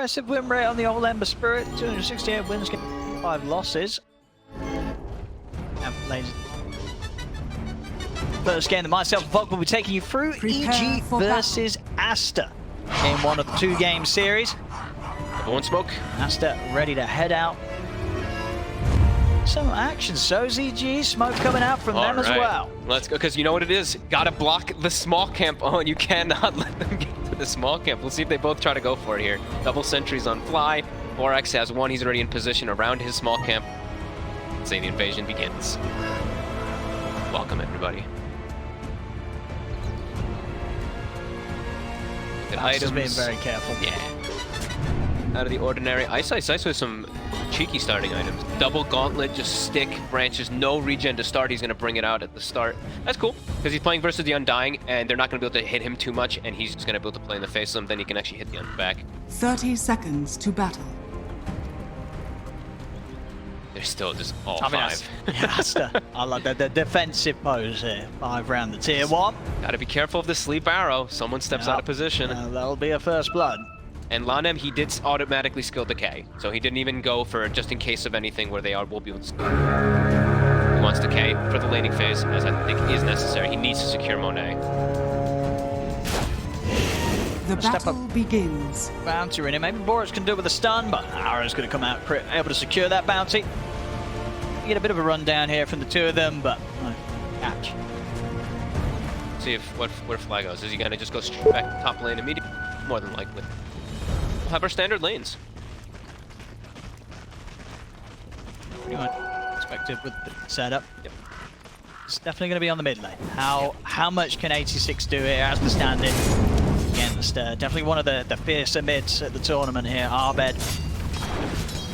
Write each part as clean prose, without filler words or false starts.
impressive win rate on the old Ember Spirit. 268 wins, 5 losses. And ladies, first game that myself and Vog will be taking you through. EG versus Aster in one of the 2 game series. One smoke. Aster ready to head out. Some action, so's EG. Smoke coming out from them as well. Let's go, because you know what it is. Gotta block the small camp. Oh, and you cannot let them get to the small camp. We'll see if they both try to go for it here. Double sentries on fly. Borax has one. He's already in position around his small camp. Let's say the invasion begins. Welcome, everybody. Good items. Being very careful. Yeah. Out of the ordinary. Ice with some cheeky starting items. Double gauntlet, just stick, branches, no regen to start. He's going to bring it out at the start. That's cool, because he's playing versus the Undying, and they're not going to be able to hit him too much, and he's just going to be able to play in the face of them. Then he can actually hit the Undying back. 30 seconds to battle. They're still just all 5. Aster. I like the defensive pose here. 5 round the tier 1. Gotta be careful of the sleep arrow. Someone steps out of position. That'll be a first blood. And Lanem, he did automatically skill decay, so he didn't even go for just in case of anything where they will be able to skill. He wants decay for the laning phase, as I think is necessary. He needs to secure Monet. The battle begins. Bounty in it. Maybe Boris can do it with a stun, but Arrow's going to come out able to secure that bounty. You get a bit of a rundown here from the 2 of them, but catch. See if where Fly goes. Is he going to just go straight back to top lane immediately? More than likely. We'll have our standard lanes. Pretty much expected with the setup. Yep. It's definitely going to be on the mid lane. How much can 86 do here as the standing against definitely one of the fiercer mids at the tournament here, Abed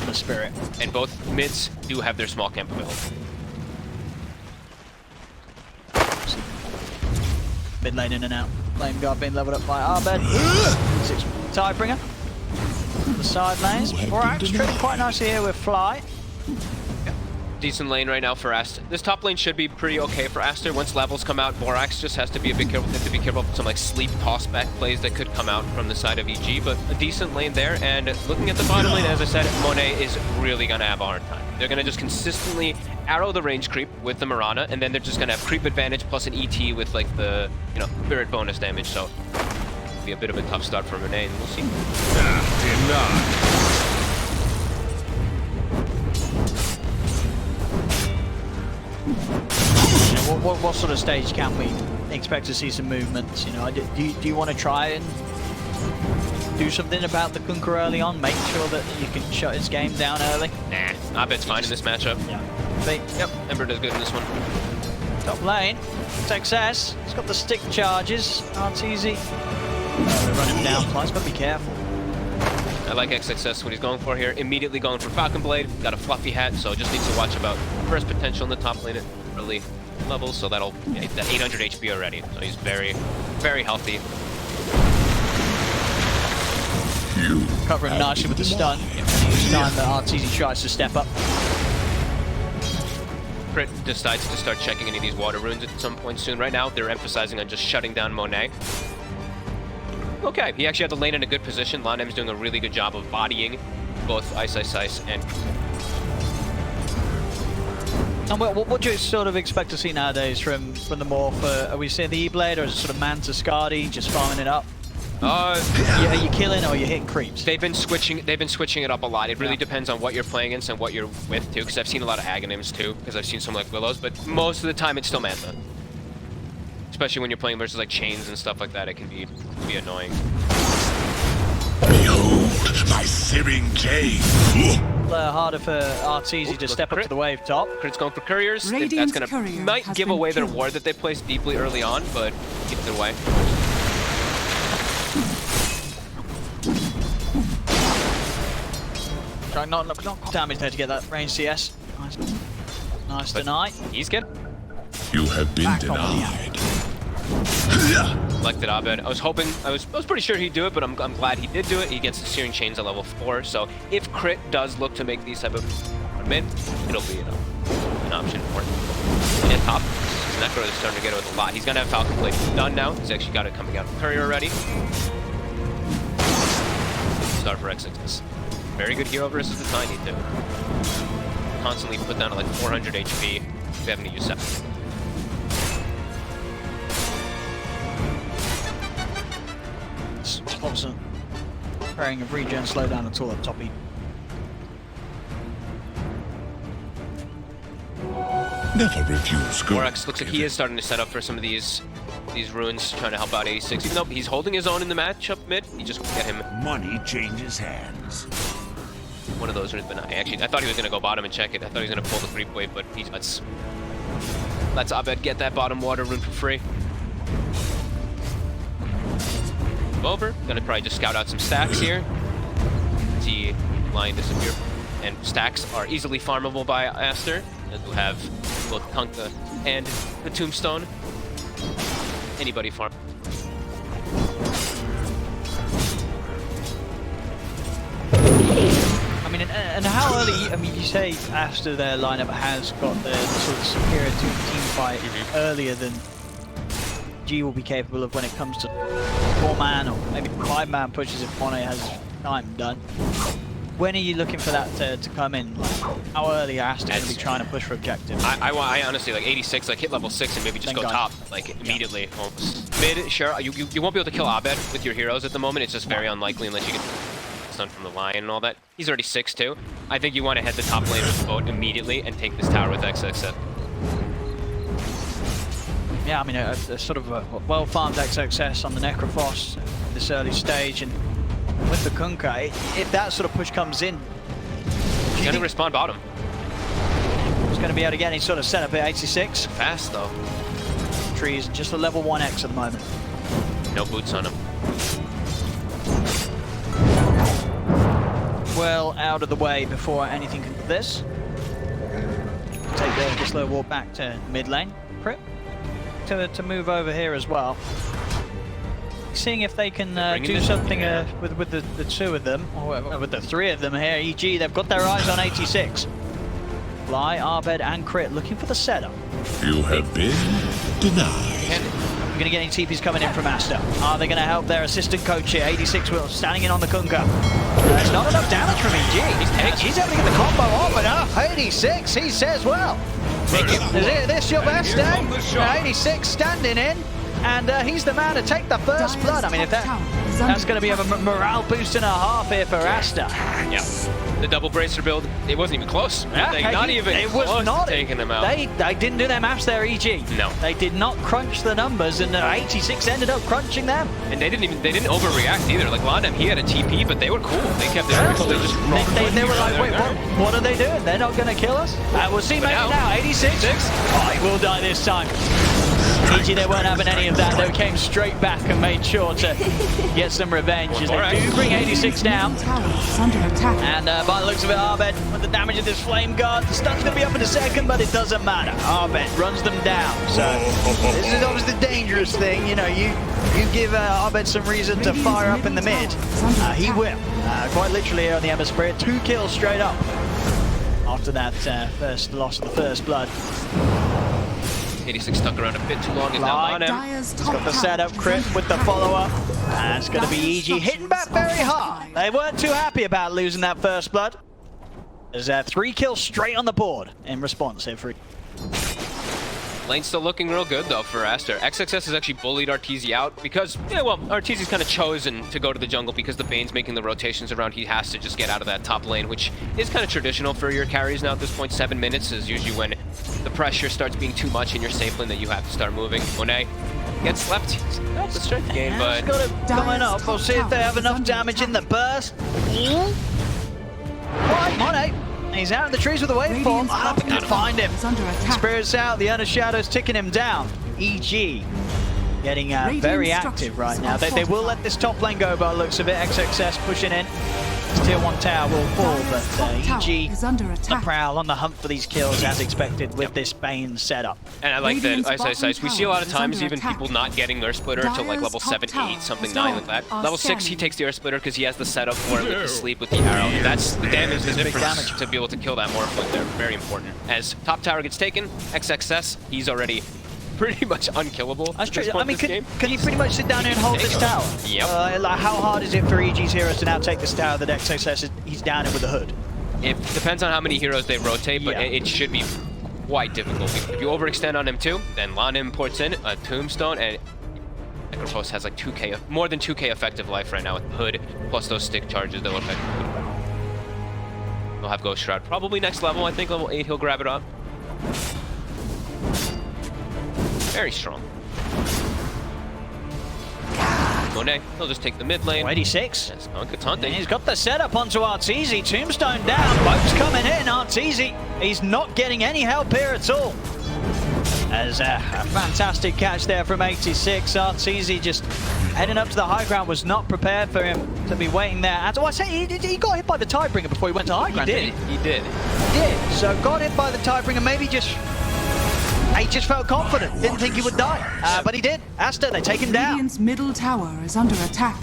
the Spirit. And both mids do have their small camp available. Mid lane in and out. Flame guard being leveled up by Abed. 6 Tidebringer. The side lanes. Borax trading quite nicely here with Fly. Yeah. Decent lane right now for Aster. This top lane should be pretty okay for Aster. Once levels come out, Borax just has to be a bit careful. They have to be careful of some like sleep toss-back plays that could come out from the side of EG, but a decent lane there. And looking at the bottom lane, as I said, Monet is really gonna have a hard time. They're gonna just consistently arrow the range creep with the Mirana, and then they're just gonna have creep advantage plus an ET with like the spirit bonus damage. So it'll be a bit of a tough start for Monet, and we'll see. What sort of stage can we expect to see some movements? Do you want to try and do something about the Kunkka early on? Make sure that you can shut his game down early? Nah, Abed's fine in this matchup. Yeah. Yep, Ember does good in this one. Top lane, success. He's got the stick charges. RTZ. They're running down. Fly's got to be careful. I like XXS what he's going for here. Immediately going for Falcon Blade. Got a fluffy hat, so just needs to watch about first potential in the top lane at early levels. So that'll that 800 HP already. So he's very, very healthy. Covering nicely with the stun. Each time that RTZ tries to step up. Crit decides to start checking any of these water runes at some point soon. Right now, they're emphasizing on just shutting down Monet. Okay, he actually had the lane in a good position. Lanem's doing a really good job of bodying both Ice and... And what do you sort of expect to see nowadays from the Morph? Are we seeing the E-Blade, or is it sort of Manta Skadi just farming it up? Are you killing, or are you hitting creeps? They've been switching it up a lot. It really depends on what you're playing against and what you're with too, because I've seen a lot of Aghanims too, because I've seen some like Willows, but most of the time it's still Manta. Especially when you're playing versus like chains and stuff like that, it can be annoying. Behold my searing chain. Harder for RTZ to step up to the wave top. Crit's going for couriers. That's might give away their ward that they placed deeply early on, but either way. Not damage there to get that range CS. Nice deny. He's good. You have been denied. Selected Abed. I was pretty sure he'd do it, but I'm glad he did do it. He gets the Searing Chains at level 4, so if Crit does look to make these type of mid, it'll be an option for him. And top, Necro is starting to get it with a lot. He's gonna have Falcon Blade done now. He's actually got it coming out of Courier already. start for XXS. Very good hero versus the Tiny too. Constantly put down to like 400 HP if having to use 7. Wasn't carrying a regen slowdown at all at top. Never refuse good. Borax looks like he is starting to set up for some of these runes, trying to help out 86. Even though he's holding his own in the match up mid, you just get him. Money changes hands. One of those runes, but actually, I thought he was going to go bottom and check it. I thought he was going to pull the creep wave, but he lets Abed get that bottom water rune for free. Over. Gonna probably just scout out some stacks here. T10 disappear. And stacks are easily farmable by Aster, as we'll have both Kunkka and the Tombstone. Anybody farm. I mean, and how early, I mean, you say Aster, their lineup has got the sort of superior team fight earlier than G will be capable of when it comes to 4-man or maybe 5-man pushes if Monet has time done. When are you looking for that to come in? Like, how early are Aster going to be trying to push for objectives? I honestly, like 86, like hit level 6 and maybe just go top, like immediately. Almost. Mid, sure, you won't be able to kill Abed with your heroes at the moment. It's just very unlikely unless you get stun from the Lion and all that. He's already 6 too. I think you want to head the top lane with the boat immediately and take this tower with XXS. Yeah, I mean, a sort of a well-farmed XXS on the Necrophos at this early stage, and with the Kunkka, if that sort of push comes in, He's going to respond bottom. He's going to be able to get any sort of setup at 86. Fast though. Trees, just a level 1x at the moment. No boots on him. Well out of the way before anything can do this. Take the slow walk back to mid lane. Crit. To move over here as well. Seeing if they can do something with the two of them, or with the three of them here. EG, they've got their eyes on 86. Fly, Abed, and Crit looking for the setup. You have been denied. We're going to get any TPs coming in from Aster. Are they going to help their assistant coach here? 86 will standing in on the Kunkka. There's not enough damage from EG. He's able to get the combo off, but 86, he says, well, is this your best day? 86 standing in, and he's the man to take the first blood. I mean, if that's going to be a morale boost and a half here for Aster. Yeah. The double bracer build, it wasn't even close. Yeah, not even close to taking them out. They didn't do their maths there, EG. No. They did not crunch the numbers, and 86 ended up crunching them. And they didn't overreact either. Like London, he had a TP, but they were cool. They kept their cool. They were like, wait, what are they doing? They're not going to kill us? We'll see maybe now. 86. Oh, he will die this time. EG, they weren't having any of that. They came straight back and made sure to get some revenge as they do bring 86 down. And by the looks of it, Abed, with the damage of this flame guard, the stun's going to be up in a second, but it doesn't matter. Abed runs them down. So this is obviously the dangerous thing. You know, you give Abed some reason to fire up in the mid. He will. Quite literally on the Ember Spirit. 2 kills straight up after that first loss of the first blood. 86 stuck around a bit too long, is now on him. He's got the setup, Crit with the follow-up. And it's going to be EG hitting back very hard. They weren't too happy about losing that first blood. There's 3 kills straight on the board in response here for Lane's still looking real good though for Aster. XXS has actually bullied Arteezy out because, Arteezy's kind of chosen to go to the jungle because the Bane's making the rotations around. He has to just get out of that top lane, which is kind of traditional for your carries now at this point. 7 minutes is usually when the pressure starts being too much in your safe lane that you have to start moving. Monet gets left. That's a strength gain, but... got it coming up. We'll see if they have enough damage in the burst. Right, Monet. He's out in the trees with the waveform. I think can find him. Spirits out, the Earner Shadow's ticking him down. EG getting very active right now. They will let this top lane go by the looks of it. XXS pushing in. This tier 1 tower will fall, but EG on the prowl, on the hunt for these kills as expected with this Bane setup. And I like that, we see a lot of times even people not getting their splitter until like level 7, 8, something 9 like that. Level 6, he takes the air splitter because he has the setup for it with the sleep with the arrow. And that's the damage, the difference to be able to kill that Morphling there. Very important. As top tower gets taken, XXS, he's already pretty much unkillable. That's at this true. I point mean, in this game. can you pretty much sit down here and hold this tower? Yep. Like, how hard is it for EG's heroes to now take this tower that XXS he's down it with a hood? It depends on how many heroes they rotate, but Yeah. it should be quite difficult. If you overextend on him too, then Lanim ports in a tombstone, and Necrophos has like 2k, more than 2k effective life right now with hood, plus those stick charges that will affect him. He'll have Ghost Shroud. Probably next level, I think level 8 he'll grab it up. Very strong. Monet, he'll just take the mid lane. 86. That's Kunkka taunting. He's got the setup onto Arteezy. Tombstone down. Boat's coming in. Arteezy, he's not getting any help here at all. As a fantastic catch there from 86. Arteezy just heading up to the high ground, was not prepared for him to be waiting there. As I say, he got hit by the Tidebringer before he went to high ground. He did. So got hit by the Tidebringer, maybe he just felt confident, didn't think he would die. But he did. Aster, they take him down. Radiant's middle tower is under attack.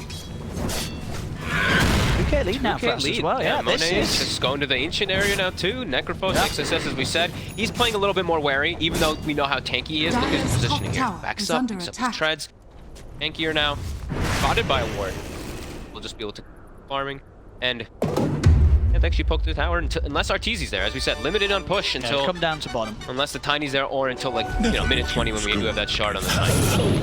2k lead now for us as well. Yeah, Monet this is is... just going to the ancient area now too. Necrophos, Yeah. XSS, as we said. He's playing a little bit more wary, even though we know how tanky he is. Look at his Dire's positioning here. top tower Backs is up, under picks up his attack. treads. Tankier now. Spotted by a ward. We'll just be able to farming. And can't actually poke the tower unless Arteezy's there. As we said, limited on push Yeah, until... come down to bottom. Unless the Tiny's there, or until like, minute 20 when we do have that shard on the Tiny.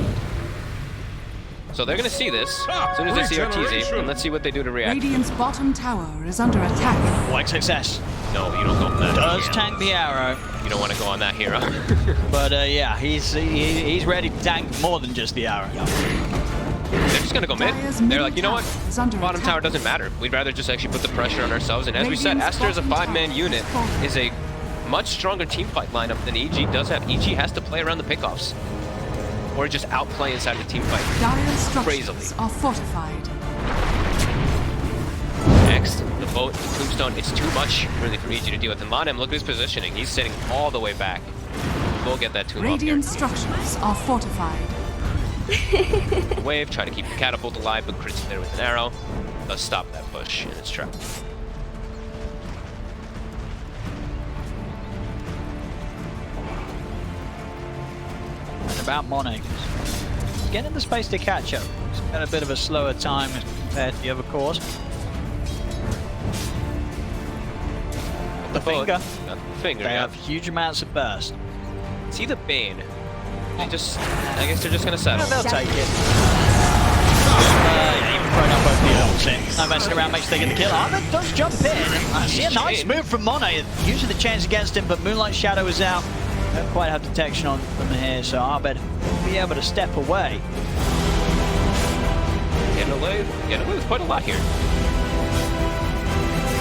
So they're gonna see this as soon as they see Arteezy, and let's see what they do to react. Radiant's bottom tower is under attack. White success. No, you don't go on that. Does tank the arrow. You don't want to go on that hero. But yeah, he's ready to tank more than just the arrow. They're just gonna go mid. Dire's They're middle like, you know what? tower is under Bottom attack. tower doesn't matter. We'd rather just actually put the pressure on ourselves. And as we said, Radiant's Aster is a bottom 5-man tower unit, is falling. is a much stronger team fight lineup than EG does have. EG has to play around the pickoffs, or just outplay inside the team fight. Dire's Crazily. structures are fortified. Next, the boat, the tombstone, it's too much really for EG to deal with. And Lanem, look at his positioning. He's sitting all the way back. We'll get that tomb up here. Radiant structures are fortified. Wave, try to keep the catapult alive, but crits there with an arrow. Does stop that push in its track. And about Monet. He's getting the space to catch up. He's got a bit of a slower time as compared to the other course. The finger. Got the finger, They yeah. have huge amounts of burst. See the Bane. I guess they're just gonna settle. They'll take it. Even throwing up both the ults in. No messing around, makes they get the kill. Ahmed does jump in. I see a nice move from Monet. Using the chance against him, but Moonlight Shadow is out. Don't quite have detection on them here, so Abed will be able to step away. Getting away with quite a lot here.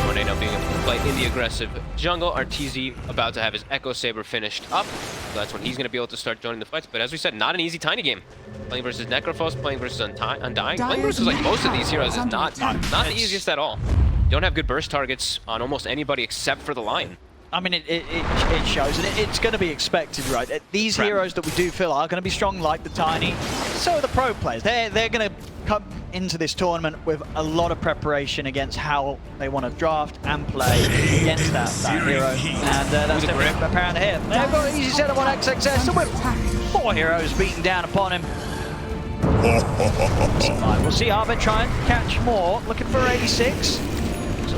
Monet now being able to play in the aggressive jungle. Arteezy about to have his Echo Saber finished up. So that's when he's going to be able to start joining the fights. But as we said, not an easy Tiny game. Playing versus Necrophos, playing versus Undying. Playing versus like most of these heroes is not the easiest at all. You don't have good burst targets on almost anybody except for the Lion. I mean, it shows, and it's going to be expected, right? These heroes that we do feel are going to be strong, like the Tiny. So are the pro players. They're going to come into this tournament with a lot of preparation against how they want to draft and play against that hero. And that's definitely apparent here. They've got an easy setup on XXS, and with 4 heroes beating down upon him. Right, we'll see Abed try and catch more. Looking for 86.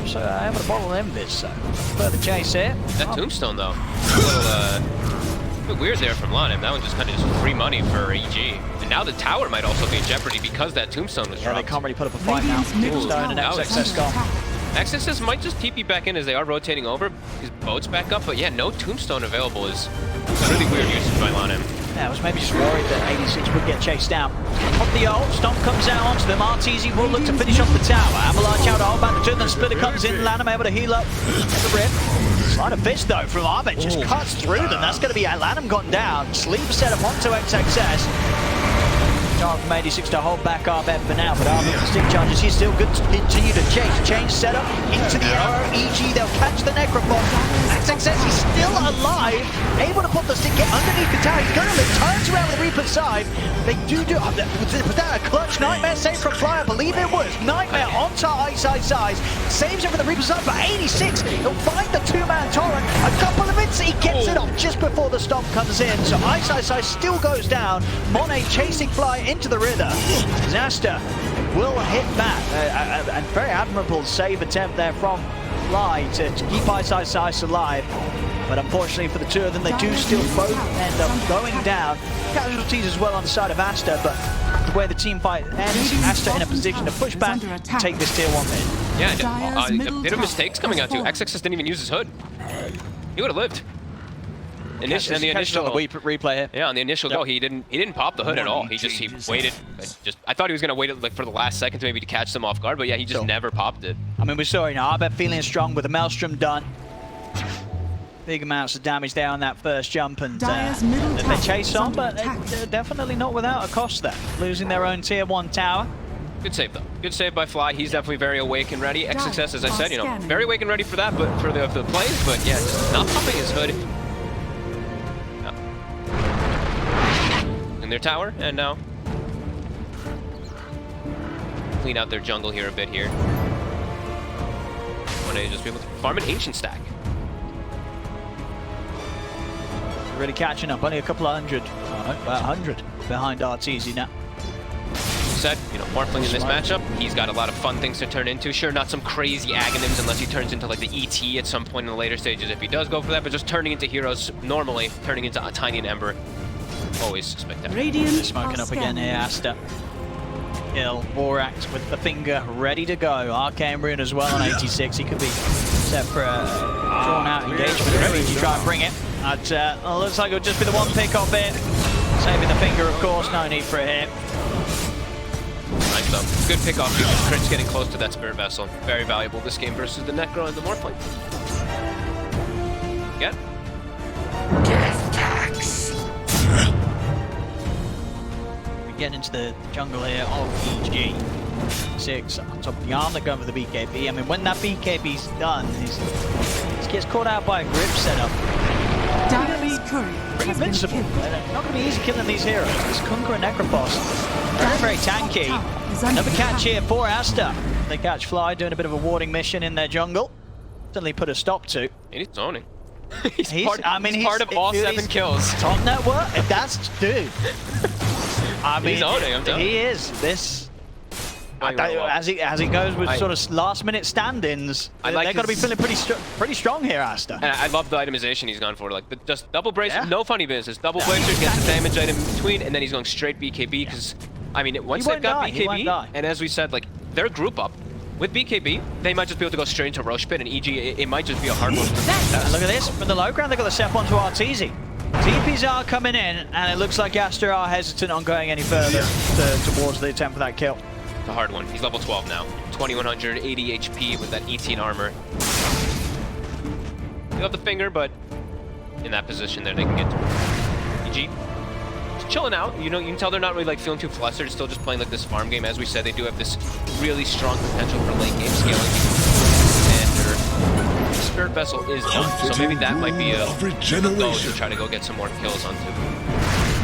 So I have a bottle of Envis, so further chase here. That tombstone though, a bit weird there from Lanem. That one just kind of just free money for EG. And now the tower might also be in jeopardy because that tombstone was dropped. They can't really put up a fight now. Tombstone and XXS gone. XSS might just TP back in as they are rotating over. His boat's back up, but yeah, no tombstone available is a really weird usage by Lanem. Yeah, I was maybe just worried that 86 would get chased down. Pop the ult, Stomp comes out onto them. Arteezy will look to finish off the tower. Avalanche out, all back to turn, then Splitter comes in. Lanham able to heal up the rip. Sleight of fist though from Abed, just cuts through them. That's going to be Lanham gone down. Sleep set up onto XXS. on from 86 to hold back Abed for now, but Abed with the stick charges, he's still good to continue to chase. Change setup into the arrow, EG, they'll catch the Necrophos. XXS, he's still alive, able to put the stick, get underneath the tower, he's gonna live, turns around the Reaper's side. They was that a clutch Nightmare save from Fly? I believe it was. Nightmare onto Ice, saves it for the Reaper's side, but 86, he'll find the two-man torrent, a couple of hits, he gets it off just before the stomp comes in, so Ice still goes down. Monet chasing Fly into the River. Aster will hit back. A very admirable save attempt there from Fly to keep Ice alive. But unfortunately for the two of them, they do still both end up going down. Casualties as well on the side of Aster, but the way the team fight ends, Aster in a position to push back and take this tier 1 mid. Yeah, a bit of mistakes coming out too. XXS didn't even use his hood. He would have lived. And the initial replay here. Yeah, on the initial go, he didn't pop the hood at all. He waited. I thought he was gonna wait like for the last second maybe to catch them off guard, but yeah, he just never popped it. I mean, we saw Abed feeling strong with the Maelstrom done. Big amounts of damage there on that first jump, and they chase on, but definitely not without a cost there. Losing their own tier 1 tower. Good save though. Good save by Fly. He's definitely very awake and ready. XXS, as I said, very awake and ready for that, but for the plays, but yeah, just not popping his hood. In their tower, and now clean out their jungle here a bit here. Want to just be able to farm an ancient stack. Really catching up, only a couple of hundred, about 100 behind Arteezy now. Said, Morphling in this matchup, he's got a lot of fun things to turn into. Sure, not some crazy Aghanims unless he turns into like the ET at some point in the later stages if he does go for that, but just turning into heroes normally, turning into Ti10 and Ember. Always spectacular. Smoking up again here, Aster. Kill, Borax with the finger ready to go. Arcane Rune as well on 86. He could be set for a drawn-out engagement. Ready to try and bring it. Looks like it'll just be the one pick off it. Saving the finger, of course. No need for a hit. Nice though. Good pick off because Crit's getting close to that Spirit Vessel. Very valuable this game versus the Necro and the Morphling. Yeah. Getting into the jungle here of EG. 6 on top of the arm, they're going for the BKB. I mean, when that BKB's done, he gets caught out by a grip setup. Pretty invincible. They're not going to be easy killing these heroes. This Kunkka and Necrophos, very tanky. Another catch here for Aster. They catch Fly doing a bit of a warding mission in their jungle. Suddenly put a stop to. And he's zoning. he's part of all 7 kills. Top network, that's dude. I mean, he's owning, I'm telling you. He is. This, as he goes with sort of last-minute stand-ins, they're going to be feeling pretty strong here, Aster. And I love the itemization he's gone for. Like just double bracer, no funny business. Double bracer gets the damage item in between, and then he's going straight BKB. Because I mean, once they've got BKB, and as we said, like their group up with BKB, they might just be able to go straight into Roche Pit, and EG, it might just be a hard one. And look at this from the low ground. They got the step onto Arteezy. TPs are coming in, and it looks like Aster are hesitant on going any further towards the attempt for that kill. It's a hard one. He's level 12 now. 2100, 80 HP with that 18 armor. They have the finger, but in that position there, they can get to it. EG, just chilling out. You can tell they're not really like feeling too flustered. Still just playing like this farm game. As we said, they do have this really strong potential for late game scaling. And their Spirit Vessel is done, so maybe that might be a go to try to go get some more kills onto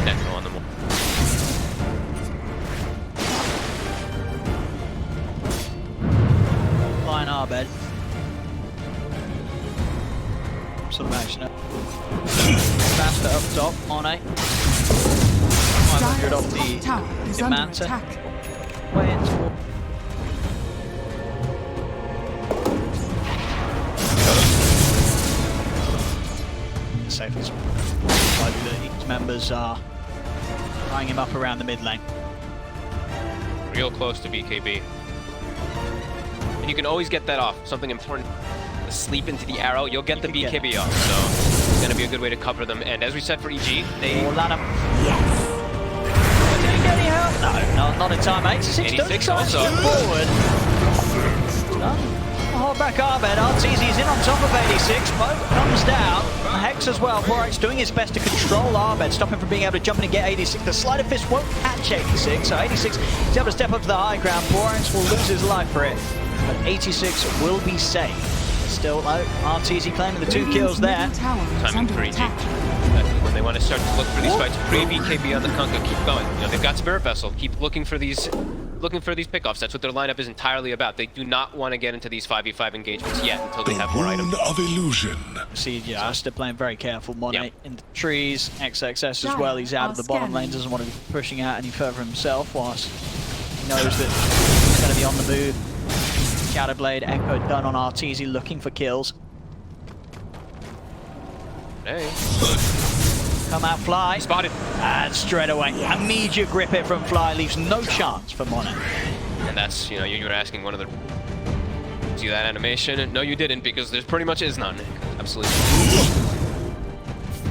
Necro on the wall. Flying Abed. Sort of action up. Faster up top on 8. 500 off the Manta. Way into safest. Each members are tying him up around the mid lane. Real close to BKB. And you can always get that off. Something important. Sleep into the arrow, you'll get the BKB off. So it's going to be a good way to cover them. And as we said for EG, they... Yes! Did he get any help? No, not in time. 86 also. forward. A whole got back Abed. RTZ's in on top of 86. Boat comes down. Hex as well. Borax doing his best to control Abed, stop him from being able to jump in and get 86. The Sleight of Fist won't catch 86, so 86 is able to step up to the high ground. Borax will lose his life for it, but 86 will be safe. Still though, RTZ claiming the 2 kills there. Timing for EG. When they want to start to look for these fights, pre-BKB on the Kunkka, keep going. You know, they've got Spirit Vessel. Keep looking for these pickoffs. That's what their lineup is entirely about. They do not want to get into these 5v5 engagements yet until they have more items. Of illusion. See, yeah, Aster playing very careful. Monet Yep. in the trees. XXS as well. He's out of the bottom lane. Doesn't want to be pushing out any further himself. Whilst he knows that he's going to be on the move. Shadowblade, Echo done on RTZ, looking for kills. Hey. Come out, Fly. Spotted. And straight away, immediate grip it from Fly, leaves no chance for Monet. And that's, you know, you were asking one of the... See that animation? No, you didn't, because there pretty much is none. Absolutely.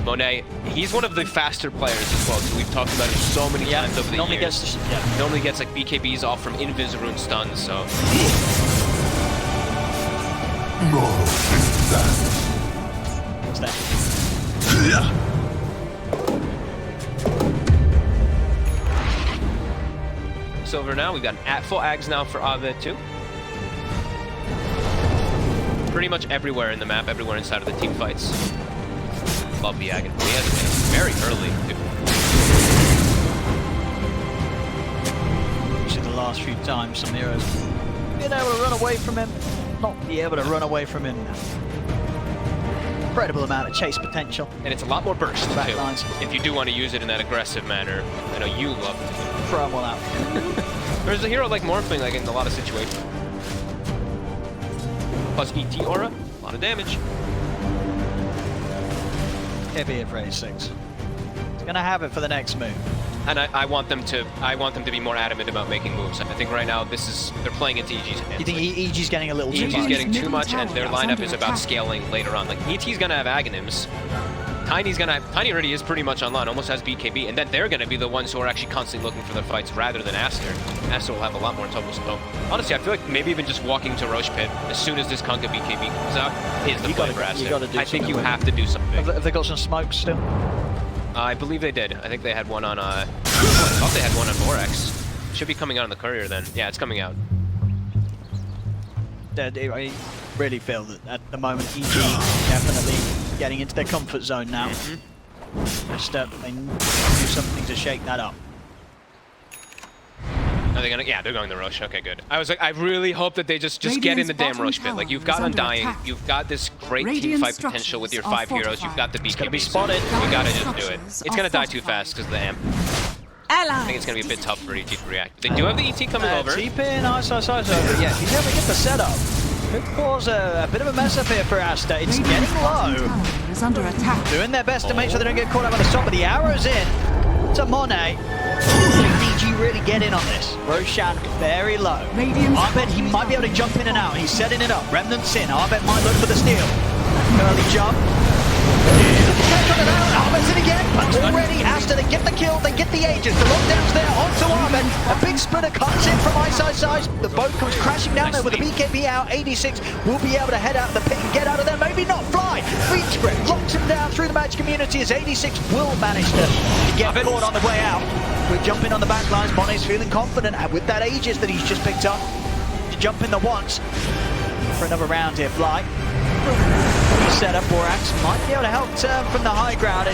Monet, he's one of the faster players as well, so we've talked about him so many times over the years. Normally gets like BKBs off from Invisible and stuns, so... What's that? Silver now, we've got full Ags now for Abed too. Pretty much everywhere in the map, everywhere inside of the team fights. Love the Ag. He has it very early. Actually, the last few times, some heroes being able to run away from him, not be able to run away from him. Incredible amount of chase potential. And it's a lot more burst too, Backlines. if you do want to use it in that aggressive manner. I know you love to. Throw them all out. There's a hero like Morphling, like in a lot of situations. Plus ET aura, a lot of damage. Heavy at raise 6. He's gonna have it for the next move. And I want them to be more adamant about making moves. I think right now they're playing into EG's hands. You think EG's getting a little too EG's much? getting too much, and their lineup is about scaling later on. Like ET's gonna have Aghanims. Tiny already is pretty much online, almost has BKB, and then they're gonna be the ones who are actually constantly looking for their fights rather than Aster. Aster will have a lot more trouble. So honestly, I feel like maybe even just walking to Roche Pit as soon as this Kunkka BKB comes out is the play for Aster. I think you have to do something. Have they got some smoke still? I believe they did. I think they had one on, I thought they had one on Borax. Should be coming out on the courier then. Yeah, it's coming out. I really feel that at the moment EG definitely getting into their comfort zone now. Just they need to do something to shake that up. Are they gonna? Yeah, they're going the Roche. Okay, good. I was like, I really hope that they just get in the damn Roche pit. Like, you've got Undying, you've got this great team fight potential with your 5 heroes, you've got the BKB. It's gonna be spotted. You gotta just do it. It's gonna die too fast because of the amp. I think it's gonna be a bit tough for ET to react. They do have the ET coming over. TP, nice over. Yeah, he's able to get the setup. Could cause a bit of a mess up here for Aster. It's getting low. Is under attack. Doing their best to make sure they don't get caught up on the stop, but the arrow's in to Monet. DG really get in on this. Roshan very low. Abed, he might be able to jump in and out. He's setting it up. Remnant's in. Abed might look for the steal. Early jump. Abed's in again, but already Aster, they get the kill, they get the Aegis. The lockdown's there onto Abed. A big splitter comes in from side. The boat comes crashing down there with the BKB out. 86 will be able to head out of the pit and get out of there. Maybe not. Fly. Reach grip. Locks him down through the match community as 86 will manage to get caught on the way out. We're jumping on the back lines. Monet's feeling confident with that Aegis that he's just picked up. To jump in the once for another round here. Fly. Set up. Borax might be able to help turn from the high ground.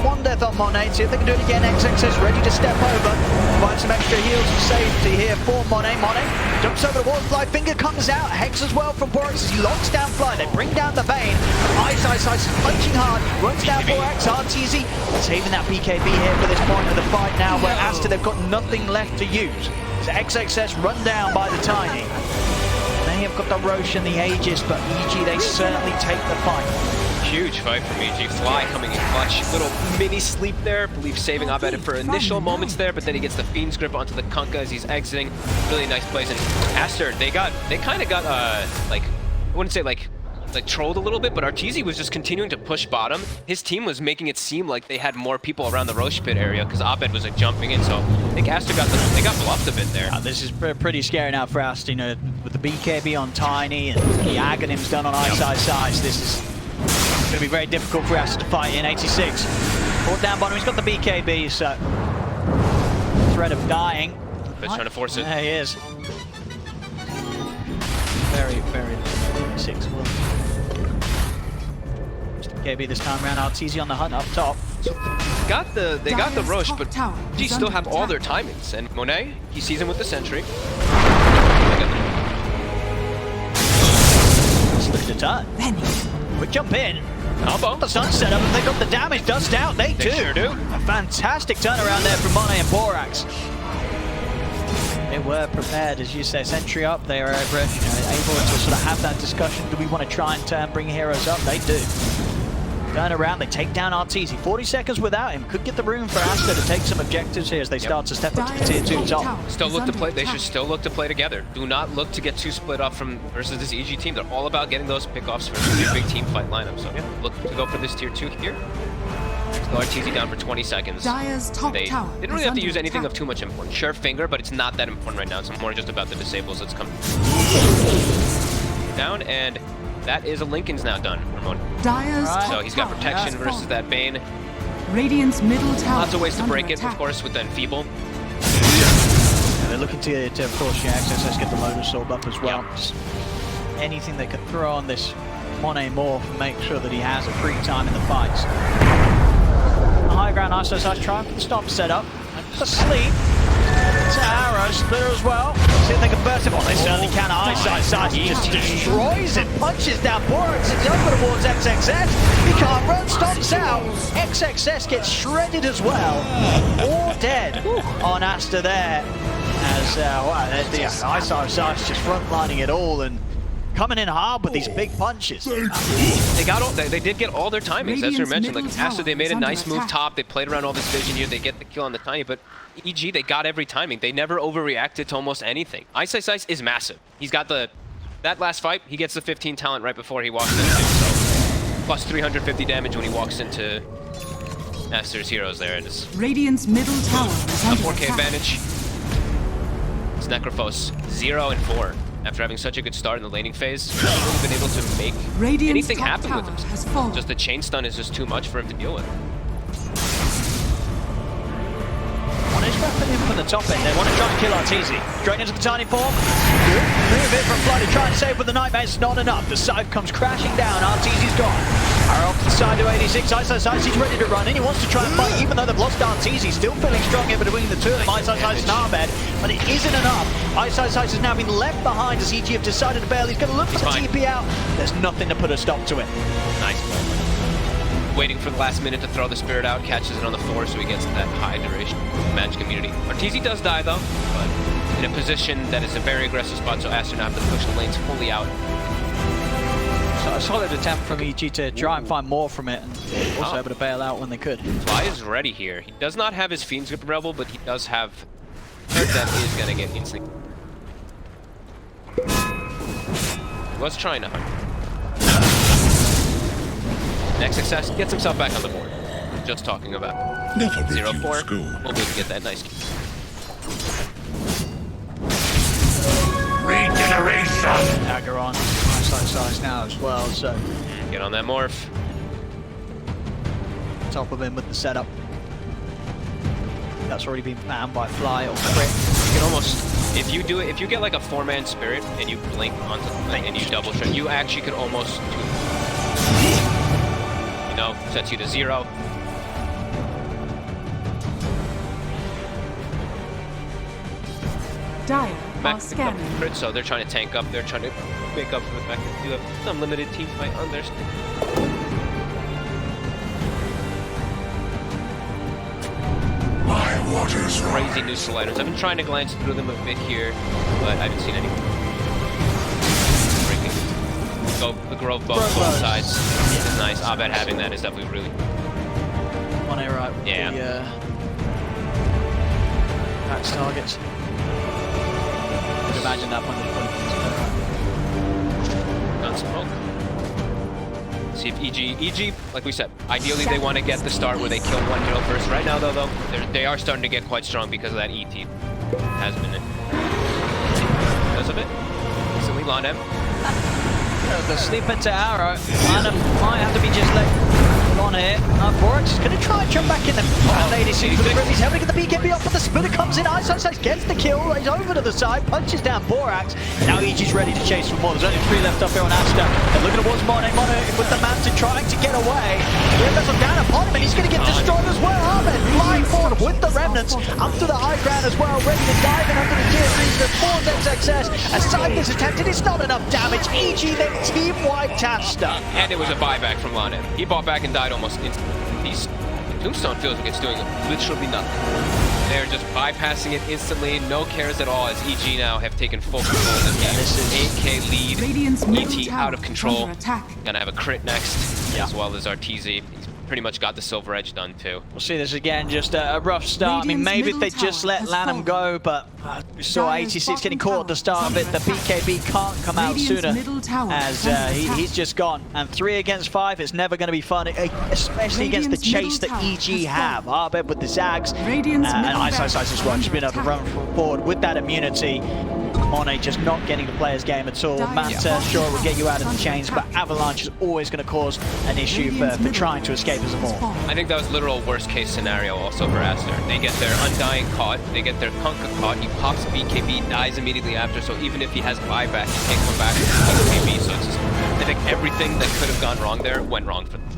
One death on Monet, see if they can do it again. XXS ready to step over. Find some extra heals and safety here for Monet. Monet jumps over the wall. Fly finger comes out. Hex as well from Borax as he locks down Fly. They bring down the Bane. Ice punching hard. Runs down Borax. RTZ saving that BKB here for this point of the fight now where Aster, they've got nothing left to use. So XXS run down by the Tiny. They have got the Roche and the Aegis, but EG, they certainly take the fight. Huge fight from EG. Fly coming in clutch. Little mini sleep there. I believe saving Abed for initial moments there, but then he gets the Fiend's Grip onto the Kunkka as he's exiting. Really nice plays. And Aster, they kind of got, like, I wouldn't say like like trolled a little bit, but Arteezy was just continuing to push bottom. His team was making it seem like they had more people around the Roche pit area because Abed was like jumping in. So I think Aster they got bluffed a bit there. This is pretty scary now for Aster, you know, with the BKB on Tiny and the Aghanim's done on Ice. This is going to be very difficult for Aster to fight in. 86 caught down bottom. He's got the BKB, so threat of dying. But trying to force it. There he is. Very 6 will. KB this time around. Arteezy on the hunt up top. They got the Roche, but G still have all their timings. And Monet, he sees him with the sentry. Let's look at the turn. Quick jump in. Elbow. The sun set up and they got the damage dust out. They too. Sure do. A fantastic turnaround there from Monet and Borax. They were prepared, as you say, sentry up. They are able to sort of have that discussion. Do we want to try and bring heroes up? They do. Turn around, they take down Arteezy. 40 seconds without him. Could get the room for Aster to take some objectives here as they start to step up to the tier 2 top. Still look to play. They should still look to play together. Do not look to get too split up from versus this EG team. They're all about getting those pickoffs versus their big team fight lineup. So look to go for this tier 2 here. Arteezy down for 20 seconds. They didn't really have to use anything of too much importance. Sure, finger, but it's not that important right now. It's more just about the disables that's coming down, and that is a Lincoln's now done. So he's got protection versus that Bane. Radiant's middle tower. Lots of ways to break it, of course, with the Enfeeble. They're looking to of course, let's get the Lotus Orb up as well. Just anything they could throw on this Monet Morph and make sure that he has a free time in the fights. High ground, Ice try and stop setup. Asleep. Arrow splitter as well. See if they can burst him on. They certainly can. Ice he just destroys it. Punches down Borax. It's over towards XXS. He can't run. Stomps out. XXS gets shredded as well. All dead on Aster there. As the Ice just frontlining it all and coming in hard with these big punches. They did get all their timings, as you mentioned. Like Aster, they made a nice move top. They played around all this vision here. They get the kill on the Tiny, but EG, they got every timing. They never overreacted to almost anything. Ice is massive. He's got that last fight, he gets the 15 talent right before he walks in too, so plus 350 damage when he walks into Aster's heroes there. And it's Radiant's middle tower is a under 4K attack. advantage. It's Necrophos, 0 and 4. After having such a good start in the laning phase, he hasn't really been able to make anything happen with him. Just the chain stun is just too much for him to deal with. One is wrapping in from the top end. They want to try and kill Arteezy. Straight into the Tiny form. Good. Move it from Flood to try and save with the Nightmare. It's not enough. The scythe comes crashing down. Arteezy's gone. Arrow off to the side to 86. Ice, he's ready to run in. He wants to try and fight, even though they've lost Arteezy. Still feeling strong in between the two of them. Ice and Abed, but it isn't enough. Ice has now been left behind as EG have decided to bail. He's going to look for the TP out. There's nothing to put a stop to it. Nice. Waiting for the last minute to throw the Spirit out, catches it on the floor, so he gets that high duration magic immunity. Arteezy does die though, but in a position that is a very aggressive spot, so Aster now has to push the lanes fully out. So a solid attempt from EG to try and find more from it, and also able to bail out when they could. Fly is ready here. He does not have his Fiend's Grip Rebel, but he does have that is going to get instant. He was trying to hunt. Next success, gets himself back on the board. Just talking about 0-4. We'll be able to get that nice. Regeneration! Dagger on. Nice size now as well, so. Get on that morph. Top of him with the setup. That's already been planned by Fly or Crit. You can almost, if you do it, if you get like a 4-man Spirit and you blink onto the thing and you double shot, you actually could almost do it. No, sets you to 0. Dire are scanning. Crit, so they're trying to tank up. They're trying to make up for the fact that you have some limited team fight on their stick. My waters Crazy neutralizers. I've been trying to glance through them a bit here, but I haven't seen anything. Go the Grove bow both sides. It's nice. Abed having that is definitely really. One A right with yeah. the patch targets. Could imagine that one. Gun smoke. See if EG, like we said, ideally they want to get the start where they kill one hero first. Right now, though, they are starting to get quite strong because of that ET has been in. Because of it, recently Lanem. The sleep into arrow. Lanem might have to be just let on here. Borax is going to try and jump back in the lady suit. He's having to get the BKB up, but the Splitter comes in. Ice gets the kill. He's over to the side, punches down Borax. Now EG's ready to chase for more. There's only 3 left up here on Aster. They're looking towards Mono. Mono with the Manta trying to get away. Here goes down upon him, and he's going to get destroyed as well. Ahmed flying forward with the remnants up to the high ground as well, ready to dive in under the tier 3s. The 4 success. Aside this attempted, it's not enough damage. EG then team wiped Aster. And it was a buyback from Lanem. He bought back and died almost instantly. Tombstone feels like it's doing literally nothing. They're just bypassing it instantly, no cares at all, as EG now have taken full control of this game. This is 8k lead, Radiant's ET out of control. Gonna have a crit next, as well as our TZ. He's pretty much got the silver edge done too. We'll see this again, just a rough start. I mean, maybe if they just let Lanem go, but we saw 86 getting caught at the start of it. The BKB can't come out sooner, as he's just gone. And 3 against 5 is never going to be fun, especially against the chase that EG have. Abed with the Zags, and Ice as well, just being able to run forward with that immunity. Monet just not getting the player's game at all. Manta, sure, will get you out of the chains, but Avalanche is always going to cause an issue for trying to escape as a more. I think that was literal worst case scenario also for Aster. They get their Undying caught, they get their Kunkka caught, he pops BKB, dies immediately after, so even if he has buyback, he can't come back with BKB, so it's just, I think everything that could have gone wrong there went wrong for them.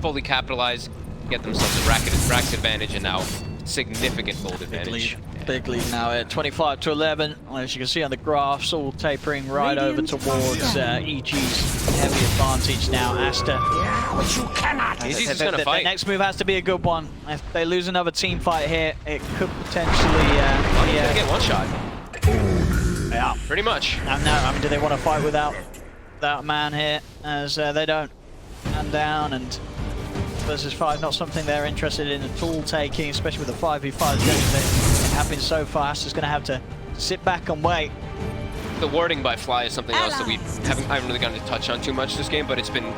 Fully capitalize, get themselves a racked advantage, and now significant gold advantage. Big lead now at 25 to 11. As you can see on the graphs, all tapering right over towards EG's heavy advantage now. Aster. Yeah, but you cannot. He's just gonna fight. The next move has to be a good one. If they lose another team fight here, it could potentially he's gonna get one shot. Yeah, pretty much. And now, I mean, do they want to fight without that man here? As they don't. Man down and versus 5, not something they're interested in at all taking, especially with the 5v5 that happened so fast. Is going to have to sit back and wait. The warding by Fly is something else that I haven't really gotten to touch on too much this game, but it's been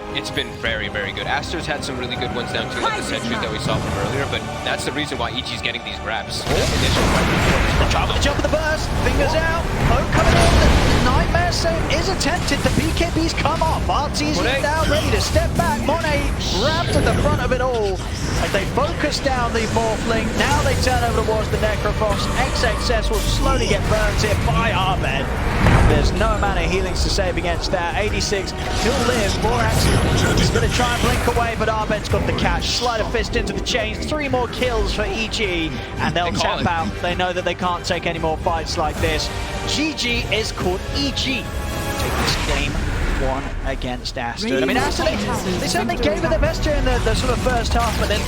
very, very good. Aster's had some really good ones down too, like the sentries that we saw from earlier, but that's the reason why EG's getting these grabs. The jump of the burst, fingers out, poke coming in, the nightmare save is attempted, the BKB's come off, RT's now ready to step back, Monet grabbed at the front of it all, as they focus down the Morphling, now they turn over towards the Necrophos, XXS will slowly get burned here by Abed. There's no amount of healings to save against that. 86 he'll live. Borax is going to try and blink away, but Abed's got the catch. Slide a fist into the chains. 3 more kills for EG, and they'll tap out. They know that they can't take any more fights like this. GG is called EG. Take this game 1 against Aster. I mean, Aster, they certainly gave it their best during the sort of first half, but then